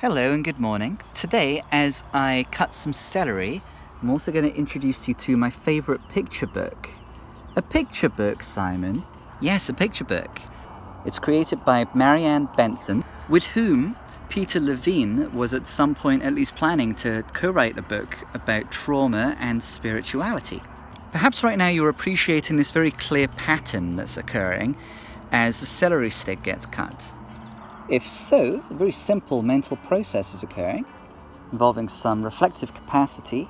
Hello and good morning. Today, as I cut some celery, I'm also going to introduce you to my favourite picture book. A picture book, Simon? Yes, a picture book. It's created by Marianne Benson, with whom Peter Levine was at some point at least planning to co-write a book about trauma and spirituality. Perhaps right now you're appreciating this very clear pattern that's occurring as the celery stick gets cut. If so, a very simple mental process is occurring, involving some reflective capacity,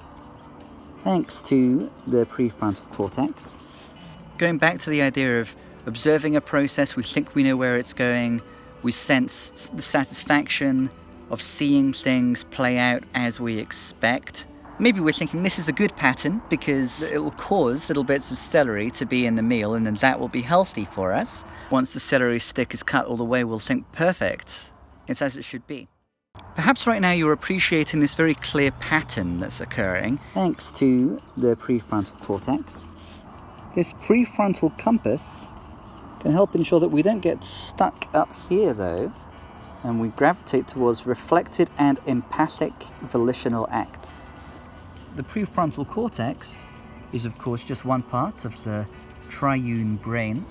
thanks to the prefrontal cortex. Going back to the idea of observing a process, we think we know where it's going, we sense the satisfaction of seeing things play out as we expect. Maybe we're thinking this is a good pattern because it will cause little bits of celery to be in the meal and then that will be healthy for us. Once the celery stick is cut all the way, we'll think perfect. It's as it should be. Perhaps right now you're appreciating this very clear pattern that's occurring, thanks to the prefrontal cortex. This prefrontal compass can help ensure that we don't get stuck up here though, and we gravitate towards reflected and empathic volitional acts. The prefrontal cortex is of course just one part of the triune brain.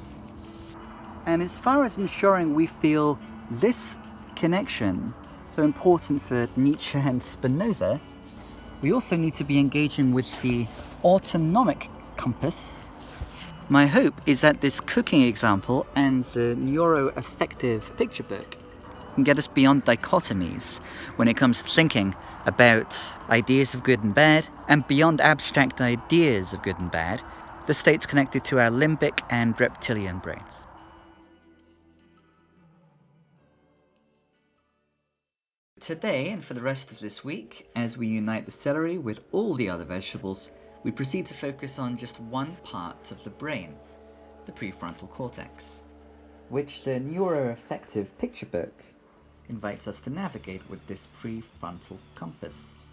And as far as ensuring we feel this connection so important for Nietzsche and Spinoza, we also need to be engaging with the autonomic compass. My hope is that this cooking example and the NEUROAFFECTIVE picture book can get us beyond dichotomies when it comes to thinking about ideas of good and bad, and beyond abstract ideas of good and bad, the states connected to our limbic and reptilian brains. Today, and for the rest of this week, as we unite the celery with all the other vegetables, we proceed to focus on just one part of the brain, the prefrontal cortex, which the NEUROAFFECTIVE picture book invites us to navigate with this prefrontal compass.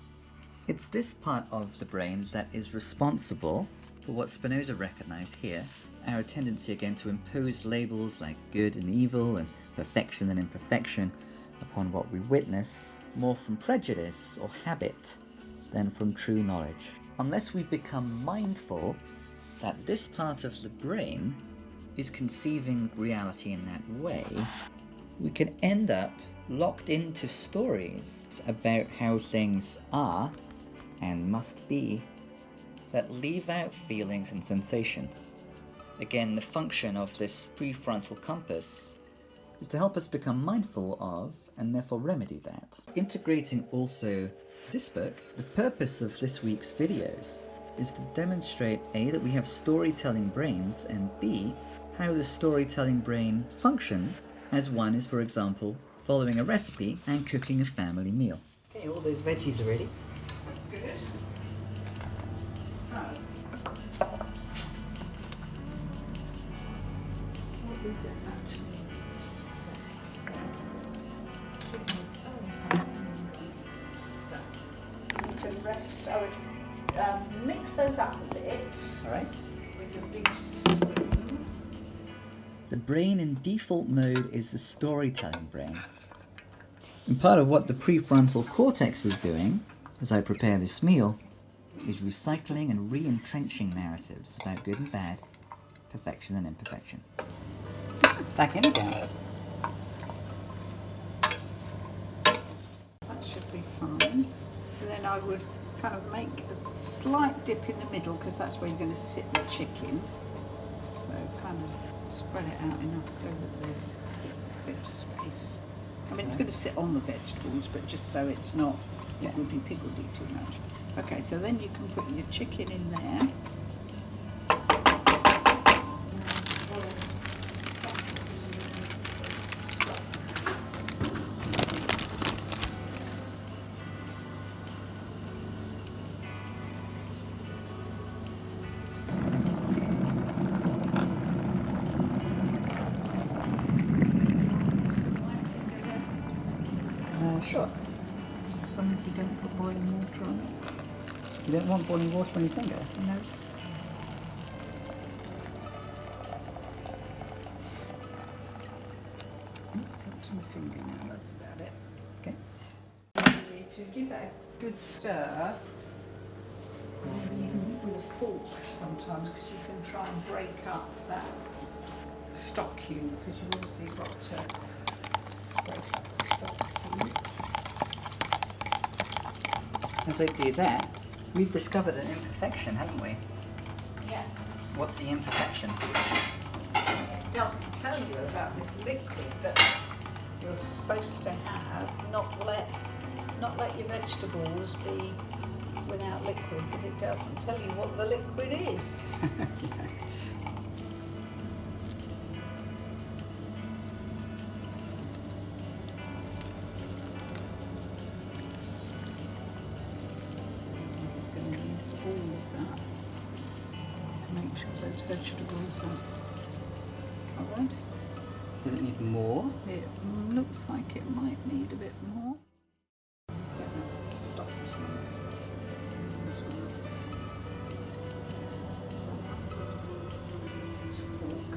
It's this part of the brain that is responsible for what Spinoza recognized here, our tendency again to impose labels like good and evil and perfection and imperfection upon what we witness, more from prejudice or habit than from true knowledge. Unless we become mindful that this part of the brain is conceiving reality in that way, we can end up locked into stories about how things are and must be that leave out feelings and sensations. Again, the function of this prefrontal compass is to help us become mindful of and therefore remedy that. Integrating also this book, the purpose of this week's videos is to demonstrate A, that we have storytelling brains, and B, how the storytelling brain functions as one is, for example, following a recipe and cooking a family meal. Okay, all those veggies are ready. Good. So, what is it actually? So, you can rest. I would mix those up a bit. All right. With your big spoon. The brain in default mode is the storytelling brain. And part of what the prefrontal cortex is doing, as I prepare this meal, is recycling and re-entrenching narratives about good and bad, perfection and imperfection. Back in again. That should be fine. And then I would kind of make a slight dip in the middle because that's where you're going to sit the chicken. So kind of spread it out enough so that there's a bit of space. I mean, it's going to sit on the vegetables, but just so it's not higgledy-piggledy too much. Okay, so then you can put your chicken in there. Sure. As long as you don't put boiling water on it. You don't want boiling water on your finger? No. It's up to my finger now, that's about it. Okay. to give that a good stir, maybe even with a fork sometimes, because you can try and break up that stock cube, because you've obviously got to break up the stock cube. As I do that, we've discovered an imperfection, haven't we? Yeah. What's the imperfection? It doesn't tell you about this liquid that you're supposed to have, not let your vegetables be without liquid, but it doesn't tell you what the liquid is. Make sure those vegetables are covered. Does it need more? It looks like it might need a bit more. Get that stock cube. This one. This fork.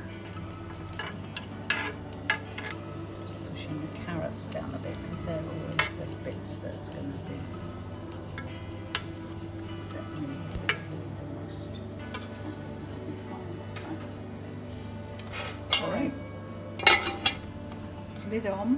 Just pushing the carrots down a bit because they're always the bits that's going to be that need the most. Sorry. Lid on.